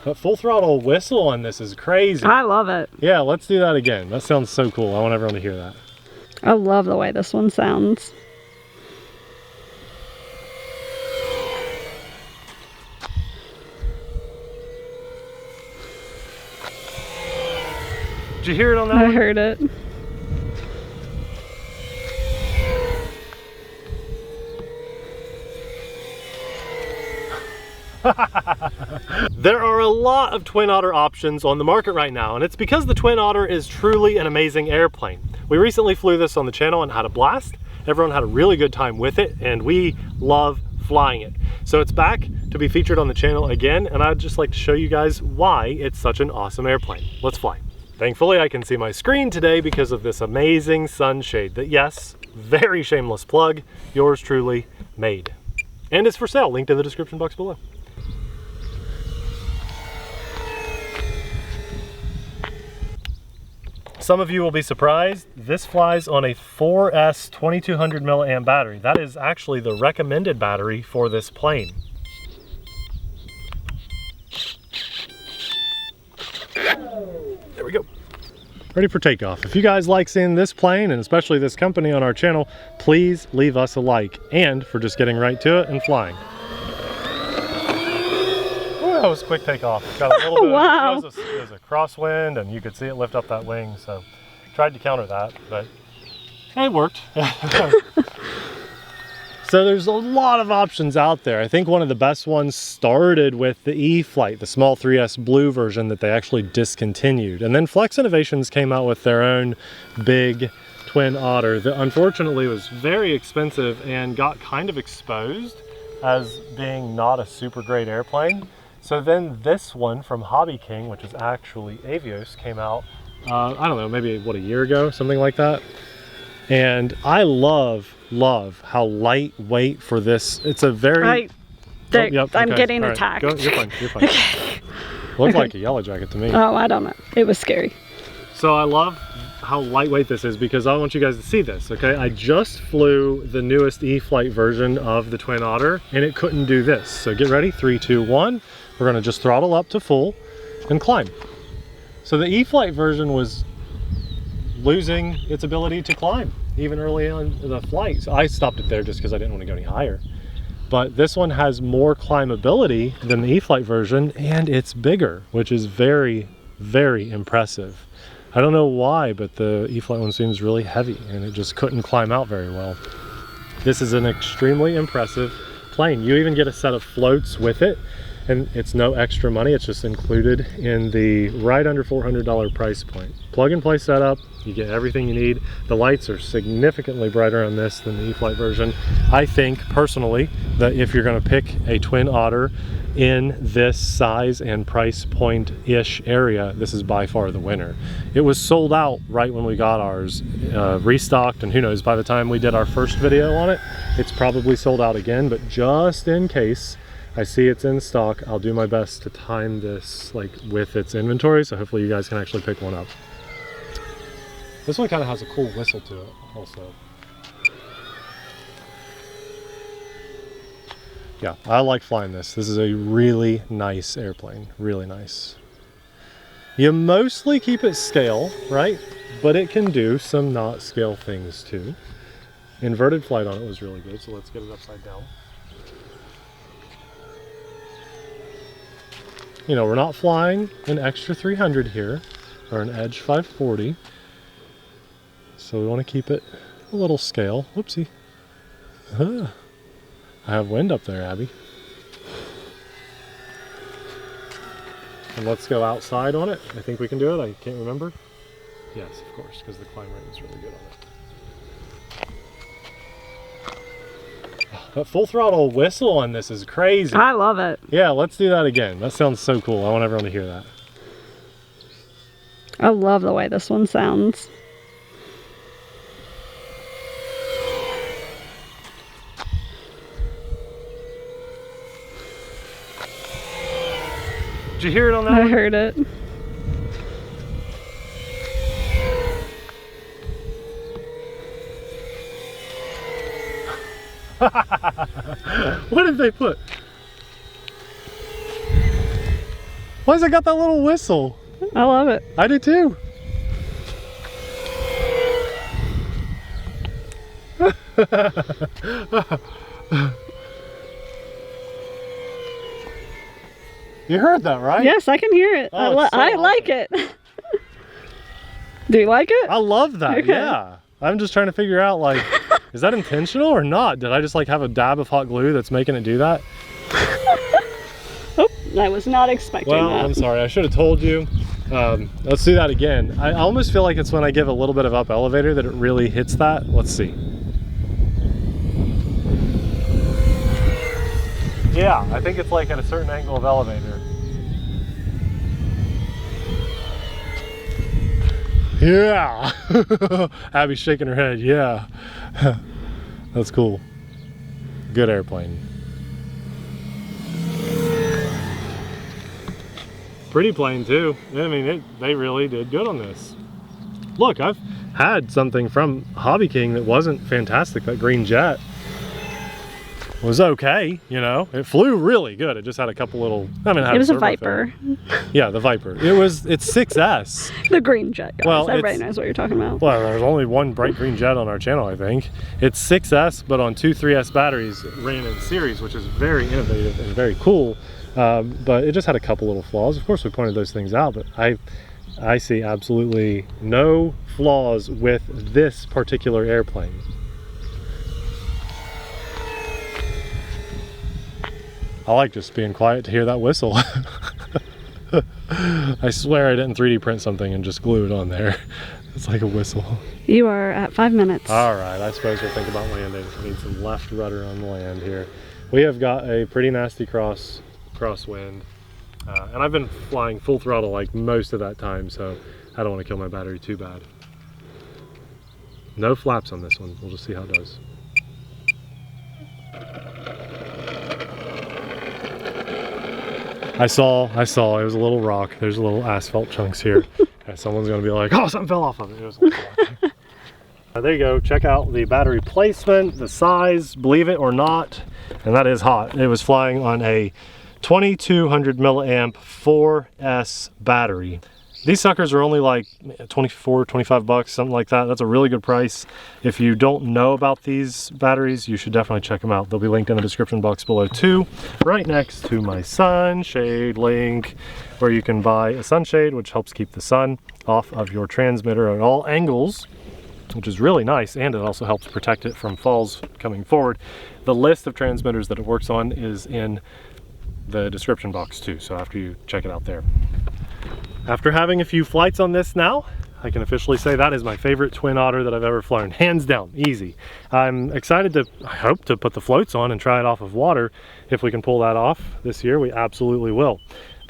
That full throttle whistle on this is crazy. I love it. Yeah, let's do that again. That sounds so cool. I want everyone to hear that. I love the way this one sounds. Did you hear it on that I one? heard it. There are a lot of Twin Otter options on the market right now, and it's because the Twin Otter is truly an amazing airplane. We recently flew this on the channel and had a blast. Everyone had a really good time with it, and we love flying it. So it's back to be featured on the channel again, and I'd just like to show you guys why it's such an awesome airplane. Let's fly. Thankfully, I can see my screen today because of this amazing sunshade that, yes, very shameless plug, yours truly made. And it's for sale, linked in the description box below. Some of you will be surprised, this flies on a 4S 2200 milliamp battery. That is actually the recommended battery for this plane. There we go. Ready for takeoff. If you guys like seeing this plane, and especially this company on our channel, please leave us a like, and for just getting right to it and flying. That was a quick takeoff. Got a little bit Wow. It was a crosswind, and you could see it lift up that wing, so tried to counter that, but it worked. So there's a lot of options out there. I think one of the best ones started with the e-flite, the small 3S blue version that they actually discontinued. And then Flex Innovations came out with their own big Twin Otter that unfortunately was very expensive and got kind of exposed as being not a super great airplane. So then this one from Hobby King, which is actually Avios, came out, I don't know, maybe what, a year ago, something like that. And I love how lightweight for this. It's a very... I'm getting All right. attacked. Go, you're fine, you're fine. Looked like a yellow jacket to me. Oh, I don't know. It was scary. So I love how lightweight this is because I want you guys to see this, okay? I just flew the newest e-flite version of the Twin Otter and it couldn't do this. So get ready, 3, 2, 1. We're gonna just throttle up to full and climb. So the e-flite version was losing its ability to climb even early on in the flight. So I stopped it there just because I didn't want to go any higher. But this one has more climbability than the e-flite version, and it's bigger, which is very, very impressive. I don't know why, but the e-flite one seems really heavy and it just couldn't climb out very well. This is an extremely impressive plane. You even get a set of floats with it, and it's no extra money. It's just included in the right under $400 price point. Plug and play setup, you get everything you need. The lights are significantly brighter on this than the e-flite version. I think personally that if you're gonna pick a Twin Otter in this size and price point-ish area, this is by far the winner. It was sold out right when we got ours, restocked, and who knows, by the time we did our first video on it, it's probably sold out again, but just in case I see it's in stock, I'll do my best to time this like with its inventory, so hopefully you guys can actually pick one up. This one kind of has a cool whistle to it also. Yeah, I like flying this. This is a really nice airplane, really nice. You mostly keep it scale, right? But it can do some not scale things too. Inverted flight on it was really good, so let's get it upside down. You know, we're not flying an extra 300 here, or an Edge 540. So we want to keep it a little scale. Whoopsie. I have wind up there, Abby. And let's go outside on it. I think we can do it. I can't remember. Yes, of course, because the climb rate is really good on it. That full throttle whistle on this is crazy. I love it. Yeah, let's do that again. That sounds so cool. I want everyone to hear that. I love the way this one sounds. Did you hear it on that I one? heard it. What did they put? Why's it got that little whistle? I love it. I do too. You heard that, right? Yes, I can hear it. Oh, I like it. Do you like it? I love that, Okay. yeah. I'm just trying to figure out, like, is that intentional or not? Did I just like have a dab of hot glue that's making it do that? Oh, I was not expecting Well, that. I'm sorry, I should have told you. Let's do that again. I almost feel like it's when I give a little bit of up elevator that it really hits that. Let's see. Yeah, I think it's like at a certain angle of elevator. Yeah. Abby's shaking her head. Yeah. That's cool. Good airplane. Pretty plane too. I mean, they really did good on this. Look, I've had something from Hobby King that wasn't fantastic. That green jet was okay, you know. It flew really good. It just had a couple little, I mean, it was a Viper. Yeah, the Viper. It's 6S. The green jet, guys. Well, everybody knows what you're talking about. Well, there's only one bright green jet on our channel, I think. It's 6S, but on 2 3S batteries. It ran in series, which is very innovative and very cool. But it just had a couple little flaws. Of course, we pointed those things out, but I see absolutely no flaws with this particular airplane. I like just being quiet to hear that whistle. I swear I didn't 3D print something and just glue it on there. It's like a whistle. You are at 5 minutes. All right, I suppose we'll think about landing. I need some left rudder on the land here. We have got a pretty nasty crosswind, and I've been flying full throttle like most of that time, so I don't want to kill my battery too bad. No flaps on this one. We'll just see how it does. I saw, it was a little rock. There's little asphalt chunks here. And someone's gonna be like, oh, something fell off of it. It was a little rock. There you go, check out the battery placement, the size, believe it or not, and that is hot. It was flying on a 2200 milliamp 4S battery. These suckers are only like 24, 25 bucks, something like that. That's a really good price. If you don't know about these batteries, you should definitely check them out. They'll be linked in the description box below too, right next to my sunshade link, where you can buy a sunshade, which helps keep the sun off of your transmitter at all angles, which is really nice, and it also helps protect it from falls coming forward. The list of transmitters that it works on is in the description box too, so after you check it out there. After having a few flights on this now, I can officially say that is my favorite Twin Otter that I've ever flown. Hands down, easy. I'm excited to, I hope to put the floats on and try it off of water. If we can pull that off this year, we absolutely will.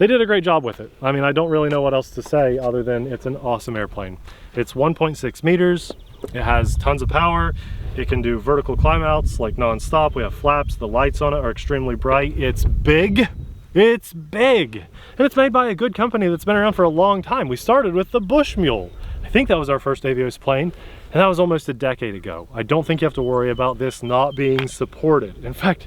They did a great job with it. I mean, I don't really know what else to say other than it's an awesome airplane. It's 1.6 meters. It has tons of power. It can do vertical climb outs like non-stop. We have flaps. The lights on it are extremely bright. It's big. It's big. And it's made by a good company that's been around for a long time. We started with the Bush Mule. I think that was our first Avios plane, and that was almost a decade ago. I don't think you have to worry about this not being supported. In fact,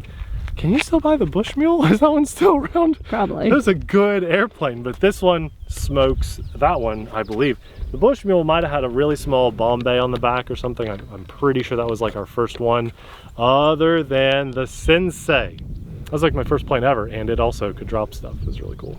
can you still buy the Bush Mule? Is that one still around? Probably. It was a good airplane, but this one smokes that one, I believe. The Bush Mule might have had a really small bomb bay on the back or something. I'm pretty sure that was like our first one, other than the Sensei. That was like my first plane ever, and it also could drop stuff. It was really cool.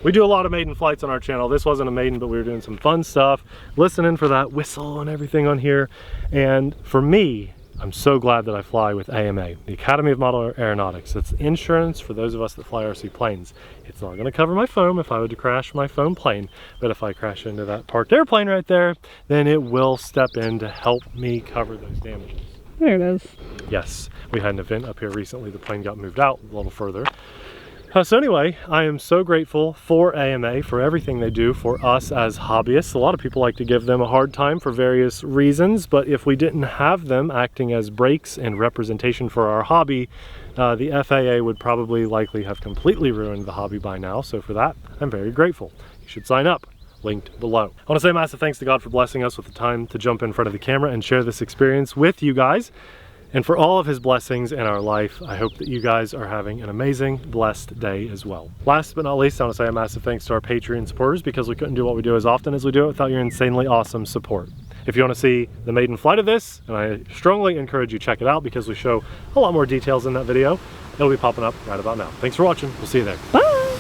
We do a lot of maiden flights on our channel. This wasn't a maiden, but we were doing some fun stuff, listening for that whistle and everything on here. And for me, I'm so glad that I fly with AMA, the Academy of Model Aeronautics. It's insurance for those of us that fly RC planes. It's not gonna cover my foam if I were to crash my foam plane, but if I crash into that parked airplane right there, then it will step in to help me cover those damages. There it is. Yes, we had an event up here recently. The plane got moved out a little further. So anyway, I am so grateful for AMA, for everything they do for us as hobbyists. A lot of people like to give them a hard time for various reasons, but if we didn't have them acting as brakes and representation for our hobby, the FAA would probably likely have completely ruined the hobby by now. So for that, I'm very grateful. You should sign up. Linked below. I want to say massive thanks to God for blessing us with the time to jump in front of the camera and share this experience with you guys. And for all of his blessings in our life, I hope that you guys are having an amazing, blessed day as well. Last but not least, I want to say a massive thanks to our Patreon supporters, because we couldn't do what we do as often as we do it without your insanely awesome support. If you want to see the maiden flight of this, and I strongly encourage you to check it out because we show a lot more details in that video, it'll be popping up right about now. Thanks for watching. We'll see you there. Bye.